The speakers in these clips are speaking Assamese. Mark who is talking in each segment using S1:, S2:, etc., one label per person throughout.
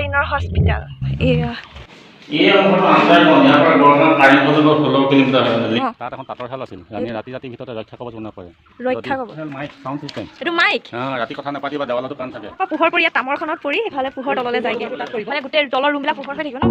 S1: দিনৰ হস্পিটেল এয়া
S2: এই অংশটো আন্দাজ ইয়াৰ পৰা গড়গাঁও কাৰেণ্ট বজাৰৰ 16 কিলোমিটাৰ তাত এখন তাঁতৰ শাল আছিল আমি ৰাতি ভিতৰত ৰক্ষা কবচ নকৰে
S1: ৰক্ষা কবচ
S2: মাইক সাউণ্ড চিষ্টেম
S1: এইটো মাইক
S2: ৰাতি কথা নাপাতিবা দেৱালতো কাণ থাকে
S1: পোহৰ পৰি তামৰখনত পৰি ইফালে পোহৰ তললৈ যায়গে মানে গোটেই তলৰ ৰুমবিলাক পোহৰ হৈ থাকিব ন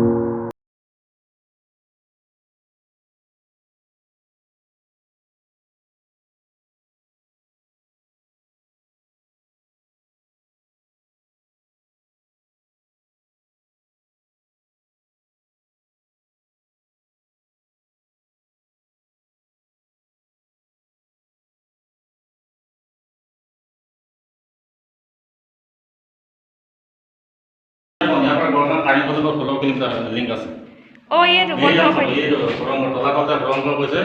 S2: ইয়াৰ পৰা গড়গাঁও কাৰেণ্ট বজাৰৰ 16 কিলোমিটাৰ লিংক আছে
S1: এইটো বন্ধ কৰি
S2: এইটো সুৰংগ তলাতল সুৰংগ কৈছে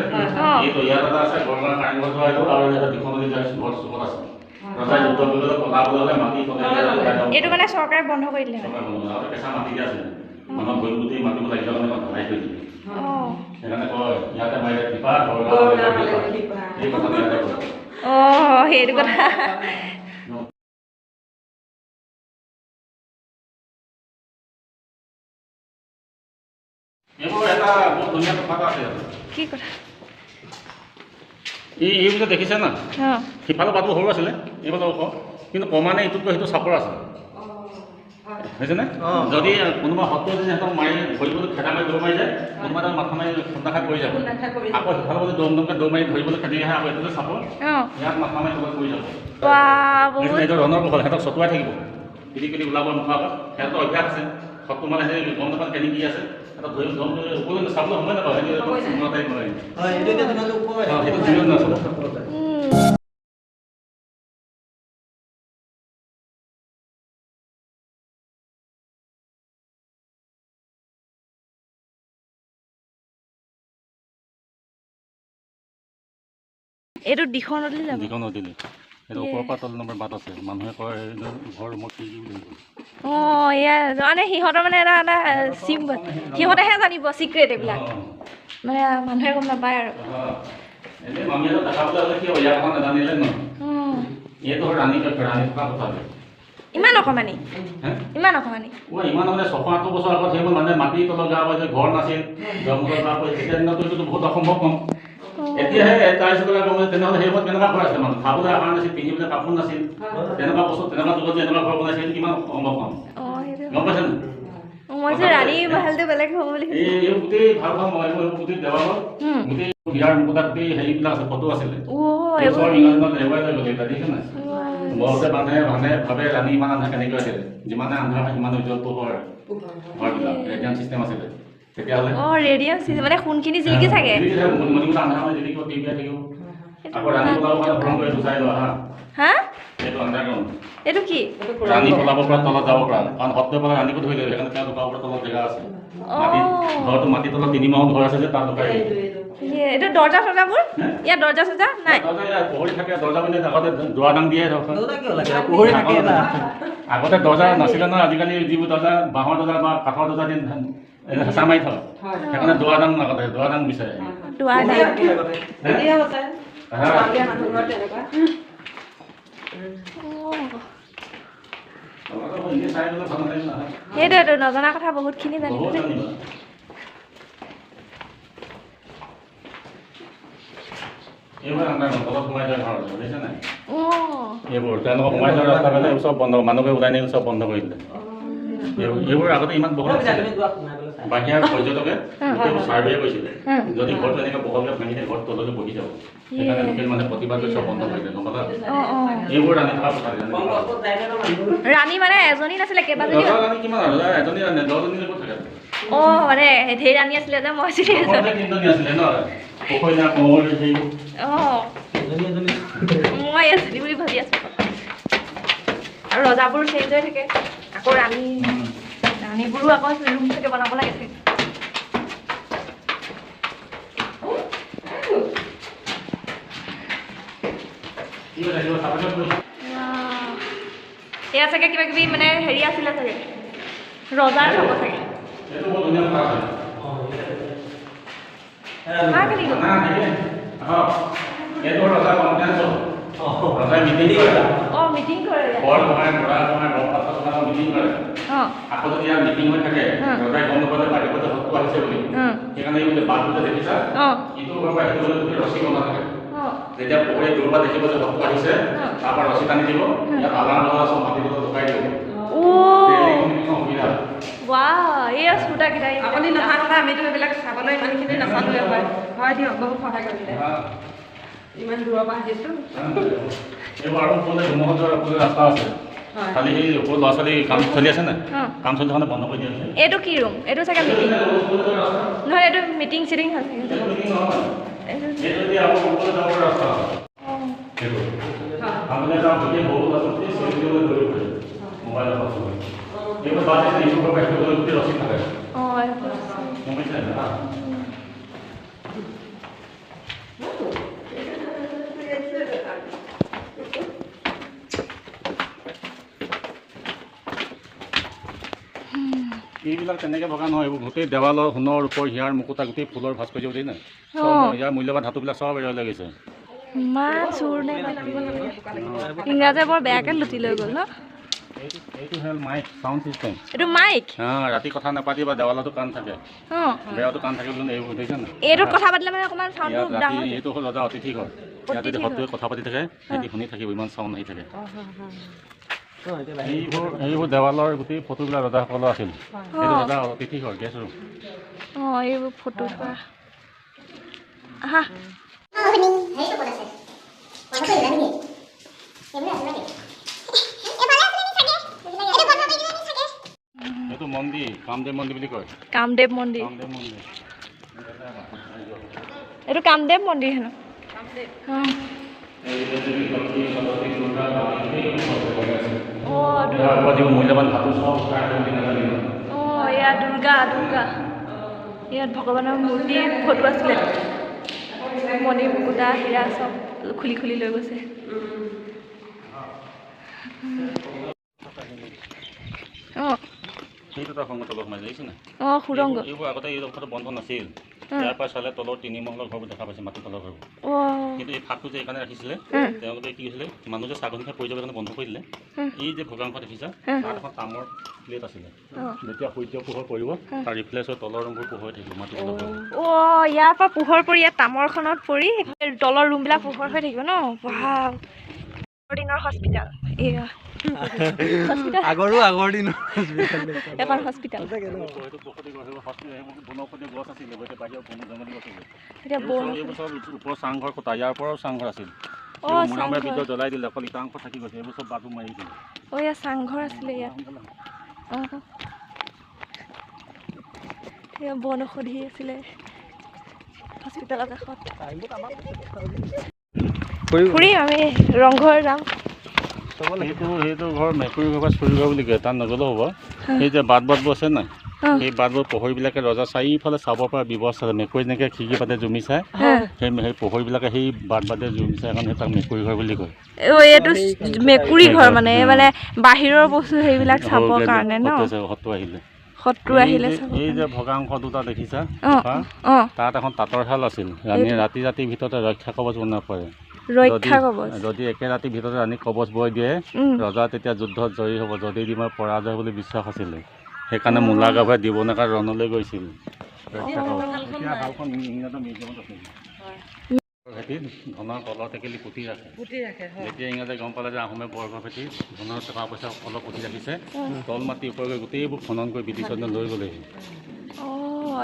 S2: এইটো ইয়াত এটা আছে গড়গাঁও কাৰেণ্ট বজাৰ এইটো আৰু এটা দিখনদী যায় ঘৰ চুকত আছে ৰজাই যুদ্ধ কৰিবলৈ পলাবলৈ হ'লে মাটি
S1: এইটো মানে চৰকাৰে বন্ধ কৰি দিলে
S2: আৰু কেঁচা মাটি দিয়া আছে মানুহ ভৰি গুটি মাতিব লাগিলে মানে ঢালাই থৈ দিলে সেইকাৰণে কয় ইয়াতে মাৰিলে টিপা এই কথাটো ইয়াতে কয়
S1: সেইটো কথা
S2: এইবোৰ এটা বহুত ধুনীয়া কথা আছে
S1: কি কথা
S2: এইবোৰ যে দেখিছে না সিফালৰ পাতবোৰ সৰু আছিলে এইফালে ওখ কিন্তু ক্ৰমানে ইটোতকৈ সেইটো চাপৰ আছে হৈছেনে যদি কোনোবা শত্ৰু যদি সিহঁতক মাৰি ধৰিবলৈ খেদা মাৰি দৌৰ মাৰি যায় কোনোবা এটা মাথা মাৰি খুন্দা খাই পৰি যাব আকৌ সিফালৰ যদি দমদমকৈ দৌৰ মাৰি ধৰিবলৈ খেদি আহে আকৌ এইটো চাপৰ ইয়াত মাথা মাৰি তলত পৰি যাব এইটো ৰণৰ কৌশল সিহঁতক চটুৱাই থাকিব পিটি ওলাব নোখোৱাকৈ সিহঁতৰ অভ্যাস আছে শত্ৰু মানে সেই গম নাপায় কেনি কি আছে এটা ধৰি গম ওপৰলৈ চাবলৈ সময় নাপায় সেইটো জীৱন নাচাব
S1: এইটো দিখৰ নদীলৈ যাব
S2: দিখৰ নদীলৈ সেইটো ওপৰৰ পৰা তল নম্বৰ বাট আছে মানুহে কয় ঘৰ ৰুমত কি
S1: মানে সিহঁতৰ মানে এটা চিম্বল সিহঁতেহে জানিব চিক্ৰেট এইবিলাক মানে মানুহে গম নাপায় আৰু ইমান অকমানি ইমান অকমানি
S2: ইমান মানে 6-8 বছৰ আগত সেইবোৰ মানে মাটি তলত গা পাইছে ঘৰ নাছিল জংঘলৰ গা পাইছে তেতিয়া দিনতো এইটো বহুত অসম্ভৱ কম এতিয়াহে টাইলছ লগা গম তেনেহ'লে সেইবোৰ কেনেকুৱা ঘৰ আছে মানুহ খাবলৈ আহাৰ নাছিল পিন্ধিবলৈ কাপোৰ নাছিল তেনেকুৱা বস্তু তেনেকুৱা যুগত যে এনেকুৱা ঘৰ বনাইছিল কিমান সম্ভৱ কম গম পাইছে নে
S1: মই যে ৰাণী মাহালটো বেলেগ হ'ব বুলি
S2: এই গোটেই ভাল মই গোটেই দেৱালত গোটেই বিহাৰ মুকুতা গোটেই হেৰিবিলাক আছে ফটো আছিলে ইংৰাজীত হেৰুৱাই লৈ গ'লে দেখিছে নাই বৰতে মানুহে ভাবে ৰাণী ইমান আন্ধা কেনেকৈ আছিলে যিমানে আন্ধা হয় সিমানে উজ্জ্বল পোহৰ ঘৰবিলাক ৰেডিয়াম চিষ্টেম আছিলে তেতিয়াহ'লে
S1: ৰেডিয়াম চিষ্টেম মানে সোণখিনি জিলিকি থাকে
S2: আন্ধা হয় যদি টিভি থাকিব আকৌ ৰাণী পলাব পৰা ভ্ৰম কৰি গুচাই লোৱা
S1: হা
S2: এইটো আণ্ডাৰগ্ৰাউণ্ড
S1: এইটো কি
S2: ৰাণী পলাব পৰা তলত যাব পৰা কাৰণ সত্ৰৰ পৰা ৰাণীকো ধৰি লৈ সেইকাৰণে তেওঁ লুকাব পৰা তলত জেগা আছে ঘৰটো মাটি তলত 3 মাহত ঘৰ আছে যে তাত লুকাই
S1: এইটো দৰ্জা চৰ্জাবোৰ ইয়াত দৰ্জা চৰ্জা নাই
S2: পোহৰি থাকে দৰ্জা পিনে আগতে দুৱাৰ দাং দিয়ে আগতে দৰ্জা নাছিলে নহয় আজিকালি যিবোৰ দৰ্জা বাঁহৰ দৰ্জা বা কাঠৰ দৰ্জা দি হেঁচা মাৰি থয় সেইকাৰণে দুৱাৰ দাং আগতে দুৱাৰ দাং বিচাৰে
S1: সেইটোৱেতো নজনা কথা বহুতখিনি জানিব
S2: এইবোৰ তলত সোমাই যোৱা ঘৰ বুজিছে নাই এইবোৰ তেওঁলোকক সোমাই যোৱা ৰাস্তা পালে চব বন্ধ মানুহকে ওলাই নিলে চব বন্ধ কৰি দিলে এইবোৰ আগতে ইমান বহল বাহিৰা পৰ্যটকে গোটেইবোৰ চাৰ্ভে কৰিছিলে যদি ঘৰটো এনেকৈ বহলকৈ ভাঙিলে ঘৰত তললৈ বহি যাব সেইকাৰণে লোকেল মানে প্ৰতিবাদ কৰি চব বন্ধ কৰি দিলে গম পালা এইবোৰ ৰাণী থকা কথা
S1: ৰাণী মানে এজনী নাছিলে কেইবাজনী
S2: ৰাণী কিমান আৰু এজনী 10জনী ক'ত থাকে
S1: মানে ধেৰ ৰাণী আছিলে যে মই
S2: আছিলে ন পুখুৰী কোমল
S1: মই এজনী বুলি ভাবি আছো আৰু ৰজাবোৰ চেঞ্জ হৈ থাকে আকৌ ৰাণীবোৰো আকৌ ৰুম থাকে বনাব লাগে থাকে এয়া চাগে কিবা কিবি মানে হেৰি আছিলে চাগে ৰজাৰ হ'ব চাগে মিটিং কৰে
S2: বৰ নহয় বৰা নহয় বৰপাত্ৰ মিটিং কৰে আকৌ যদি ইয়াৰ মিটিং হৈ থাকে ৰজাই গম নাপালে বাৰীপতে শত্ৰু আহিছে বুলি সেইকাৰণে এই বাটটো দেখিছা ইটো ঘৰৰ পৰা সেইটো গ'লে তুমি ৰছী বন্ধা থাকে যেতিয়া পোহৰে দূৰৰ পৰা দেখিব যে শত্ৰু আহিছে তাৰপৰা ৰছী টানি দিব ইয়াত আলাৰ লগা চব মাটি তলত লুকাই দিব সুবিধা
S1: আপুনি নাথাকিলে আমিতো এইবিলাক চাবলৈ ইমানখিনি নাচালোৱে হয় হয় দিয়ক বহুত সহায় কৰিলে ইমান দূৰৰ পৰা আহিছোঁ
S2: এইবোৰ আৰু ওপৰলৈ ধুমুহৰ ৰাস্তা আছে খালি সেই ওপৰ ল'ৰা ছোৱালী কাম চলি আছে নাই কাম চলি থকানে বন্ধ কৰি দিয়া আছে
S1: এইটো কি ৰুম এইটো চাগে মিটিং নহয় এইটো মিটিং চিটিং হয়
S2: এইবিলাক তেনেকৈ ভগা নহয় এইবোৰ গোটেই দেৱালৰ সোণৰ ওপৰ হিয়াৰ মুকুতা গোটেই ফুলৰ ভাস্কৰ্য গোটেই নাই ইয়াৰ মূল্যৱান ধাতুবিলাক চব এৰি লৈ গৈছে
S1: ইংৰাজে বৰ বেয়াকৈ লুটি লৈ গ'ল ন
S2: এইটো হ'ল মাইক চাউণ্ড চিষ্টেম
S1: এইটো মাইক
S2: ৰাতি কথা নাপাতিবা দেৱালতো কাণ থাকে বেয়াতো কাণ থাকে বুলি এইবোৰ দেখিছা নাই
S1: এইটোত কথা পাতিলে মানে অকণমান চাউণ্ডটো ডাঙৰ
S2: এইটো হ'ল ৰজা অতিথি ঘৰ ইয়াত যদি শত্ৰুৱে কথা পাতি থাকে সিহঁতি শুনি থাকিব ইমান চাউণ্ড আহি থাকে এইবোৰ দেৱালৰ গোটেই ফটোবিলাক ৰজাসকলৰ আছিল এইটো ৰজা অতিথি ঘৰ গেছ ৰুম
S1: এইবোৰ ফটো
S2: এইটো মন্দিৰ কামদেৱ মন্দিৰ বুলি কয়
S1: কামদেৱ মন্দিৰ এইটো কামদেৱ মন্দিৰ হেনো
S2: মূল্যৱান ধাতু চব
S1: এয়া দুৰ্গা ইয়াত ভগৱানৰ মূৰ্তিৰ ফটো আছিলে মণি মুকুতা হীৰা চব খুলি খুলি লৈ গৈছে সুৰংগ
S2: এইবোৰ আগতে এই অংশটো বন্ধ নাছিল ইয়াৰ পৰা চালে তলৰ 3 মহলৰ ঘৰবোৰ দেখা পাইছে মাটি তলৰ ঘৰবোৰ কিন্তু এই ফাঁকটো যে এইকাৰণে ৰাখিছিলে তেওঁলোকে কি হৈছিলে মানুহ যে ছাগলী খাই পৰি যাব কাৰণে বন্ধ কৰি দিলে এই যে ভগাংশ দেখিছা তাত এখন তামৰ প্লেট আছিলে যেতিয়া সূৰ্য পোহৰ পৰিব তাৰ ৰিফ্লেক্স হৈ তলৰ ৰুমবোৰ পোহৰ থাকিব মাটি তলৰ
S1: ইয়াৰ পৰা পোহৰ পৰি ইয়াত তামৰখনত পৰি তলৰ ৰুমবিলাক পোহৰ হৈ থাকিব ন দিনৰ হস্পিটেল এয়া
S3: আগৰ দিনৰ
S1: এখন হস্পিটেল
S2: ওপৰ চাংঘৰ খুটা ইয়াৰ পৰাও চাংঘৰ আছিল ভিতৰত জ্বলাই দিলে অকল ইটাংশ থাকি গৈছে এইবোৰ চব বাটু মাৰি দিলে
S1: ইয়াত চাংঘৰ আছিলে ইয়াত বনৌষধি আছিলে হস্পিটেলৰ কাষত ফুৰিম আমি ৰংঘৰ যাম
S2: সেইটো ঘৰ মেকুৰী ঘৰ বা চুৰি ঘৰ বুলি কয় তাত নগ'লেও হ'ব সেই যে বাটবোৰ আছে নাই সেই বাটবোৰ পোহৰীবিলাকে ৰজা চাৰিওফালে চাব পৰা ব্যৱস্থা আছে মেকুৰী যেনেকৈ খিৰিকী পাতে জুমি চাই সেই পোহৰীবিলাকে সেই বাটে জুমি চাই কাৰণে তাক মেকুৰী ঘৰ বুলি কয়
S1: এইটো মেকুৰী ঘৰ মানে বাহিৰৰ বস্তু সেইবিলাক চাবৰ কাৰণে ন শত্ৰু আহিলে
S2: এই যে ভগাংশ দুটা দেখিছা তাত এখন তাঁতৰ শাল আছিল ৰাতিৰ ভিতৰতে ৰক্ষা কবচ বনাব পাৰে যদি একে ৰাতিৰ ভিতৰতে ৰাণী কবচ বৈ দিয়ে ৰজা তেতিয়া যুদ্ধত জয়ী হ'ব যদি ডিমাৰ পৰাজয় বুলি বিশ্বাস আছিলে সেইকাৰণে মূলা গাভৰাই দিবনকাৰ ৰণলৈ গৈছিল ধনৰ কলৰ টেকেলি পুতি ৰাখে যেতিয়া ইংৰাজে গম পালে যে আহোমে বৰঘৰ ভেটি ধনৰ টকা পইচা কলৰ পুতি ৰাখিছে তল মাটি ওপৰলৈ গোটেইবোৰ খনন কৰি ব্ৰিটিছৰ লৈ গ'লেহি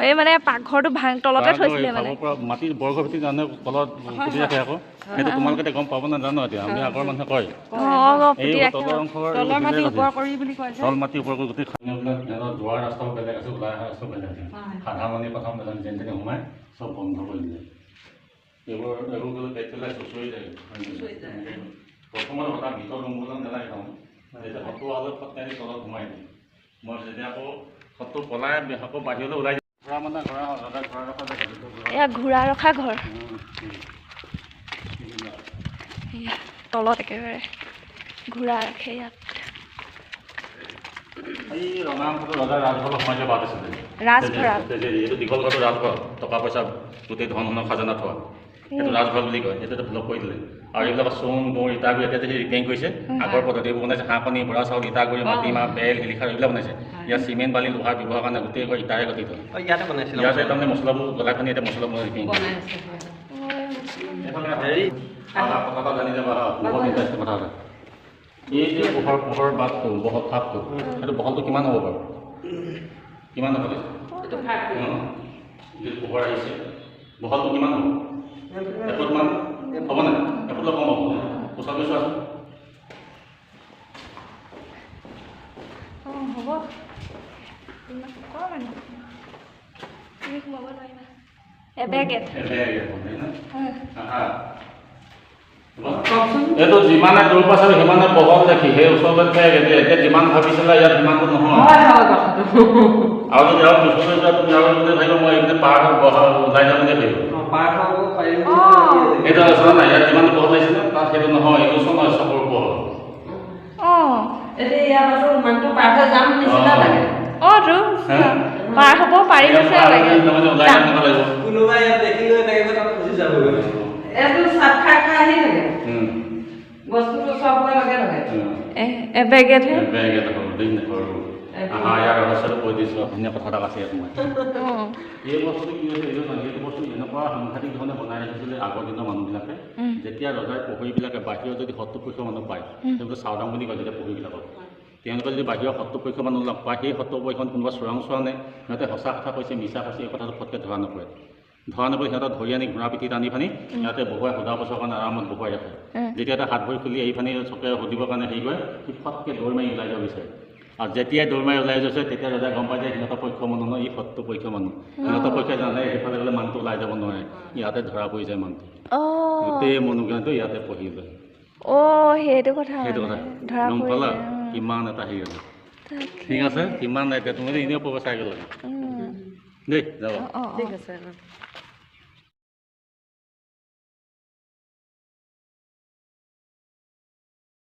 S1: এই মানে পাকঘৰটো তলতে থৈছিলে মানে
S2: মাটি বৰঘৰ ভেটি জানে কলত পুতি ৰাখে আকৌ সেইটো তোমালোকে গম পাব নাজানো এতিয়া আমি আগৰ মানুহে কয় এই তলৰ অংশৰ তল মাটি ওপৰ কৰি গোটেই যোৱাৰ ৰাস্তাও বেলেগ আছে ওলাই অহা ৰাস্তাও বেলেগ আছে সাধাৰণে প্ৰথম নাজানো যেন তেনে সোমাই চব বন্ধ কৰি দিলে এইবোৰ গ'লে পেট পেলাই চুচৰি যায় প্ৰথমতে তাৰ ভিতৰ ৰুমবোৰ নেলাগে খাওঁ যেতিয়া শত্ৰু হ'লে ফটকাৰি তলত সোমাই দিয়ে মই যেতিয়া আকৌ শত্ৰু পলাই আকৌ বাহিৰলৈ ওলাই
S1: ঘোঁৰা ৰখা ঘৰ তলত একেবাৰে ঘোঁৰা ৰাখে ইয়াত
S2: ৰাজভঁৰাল দীঘল ঘৰটো ৰাজভঁৰাল টকা পইচা গোটেই ধন খাজানা থোৱা সেইটো ৰাজঘৰ বুলি কয়, সেইটো ব্লক কৰি দিলে। আৰু এইবিলাক চোন গুৰ ইটাগুৰি এতিয়া যে ৰিপেয়াৰিং কৰিছে, আগৰ পদ্ধতিবোৰ বনাইছে, হাঁহ কণী বৰা চাউল ইটাগুৰি মাটিমাহ বেল শিলিখা এইবিলাক বনাইছে। ইয়াত চিমেণ্ট বালি লোহাৰ ব্যৱহাৰ কাৰণে গোটেই ইটাৰে গঠিত।
S3: ইয়াতে বনাইছিল
S2: ইয়াতে তাৰমানে মছলাবোৰ গলাই খানি এতিয়া মছলাবোৰ ৰিপেয়াৰিং কৰিছে। হেৰি কথা জানি যাবা বহুত ইণ্টাৰেষ্টিং কথা আছে। এই যে পোহৰ বাটটো বহল ফাপটো সেইটো বহলটো কিমান হ'ব বাৰু? কিমান হ'ব লাগিছে? যিটো পোহৰ আহিছে বহলটো কিমান হ'ব? এফুটমান হ'ব নাই? এফুটত কম হ'ব। ওচৰ গৈছোঁ আছোঁ।
S1: হ'ব তুমি সোমাব নোৱাৰিবা। এবেগেট
S2: এইটো যিমানে দূৰ পাইছে সিমানে বহল দেখি সেই ওচৰলৈকে এতিয়া যিমান ভাবিছিলে ইয়াত সিমানটো নহয়। আৰু যদি আৰু পিছলৈ যোৱা তুমি আৰু যদি ভাবিব মই এইপিনে পাৰ হৈ ওলাই যাম বুলি ভাবিব। এইটো আলোচনা নাই, ইয়াত যিমানটো বহল লাগিছিলে তাত সেইটো নহয়, এইটো ওচৰ নহয় চবৰ বহল।
S1: পাৰ হ'ব পাৰি গৈছে
S3: কোনোবাই ইয়াত দেখিলে তাকে তাত ফচি যাব। এইটো চাপ খাই খাই আহি থাকে বস্তুটো চব লগে লগে
S1: এবেগেটহে
S2: ইয়াৰ ৰহস্যটো কৈ দিছোঁ। ধুনীয়া কথা এটা আছে ইয়াত মই এই বস্তুটো কি হৈছে এইটো বস্তু এনেকুৱা সাংঘাতিক ধৰণে বনাই ৰাখিছিলে আগৰ দিনৰ মানুহবিলাকে। যেতিয়া ৰজাৰ প্ৰহৰীবিলাকে বাহিৰৰ যদি সত্ৰপক্ষ মানুহ পায় সেইবোৰ চাওদাং বুলি কয়। যেতিয়া প্ৰহৰীবিলাকক তেওঁলোকে যদি বাহিৰৰ সত্ৰপক্ষ মানুহ লগ পায় সেই সত্ৰপক্ষখন কোনোবা চোৱা নে সিহঁতে সঁচা কথা কৈছে মিছা কৈছে এই কথাটো ফটকৈ ধৰা নপৰে। সিহঁতক ধৰি আনি ঘোঁৰা পিঠিত আনি পানি সিহঁতে বহুৱাই সোধা বছৰ কাৰণে আৰামত বহুৱাই ৰাখে। যেতিয়া এটা হাত ভৰি খুলি আহি পানি চকে সুধিবৰ কাৰণে হেৰি কৰে সি ফটকৈ দৌৰ মাৰি ওলাই যাব বিচাৰে। আৰু যেতিয়াই দৌৰ মাৰি ওলাই গৈছে তেতিয়া ৰজাই গম পাই যে সিহঁতৰ পক্ষ মানুহ নহয়, ই সত্ৰপক্ষ মানুহ। সিহঁতৰ পক্ষই জানে সেইফালে গ'লে মানুহটো ওলাই যাব নোৱাৰে, ইয়াতে ধৰা পৰি যায় মানুহটো। গোটেই মনোজ্ঞানটো ইয়াতে পঢ়ি যায়।
S1: সেইটো কথা
S2: গম পালা কিমান এটা হেৰি আছে। ঠিক আছে কিমান এতিয়া তুমি এনেও পঢ়িব চাই গ'লা দেই যাব।
S3: ঠিক আছে।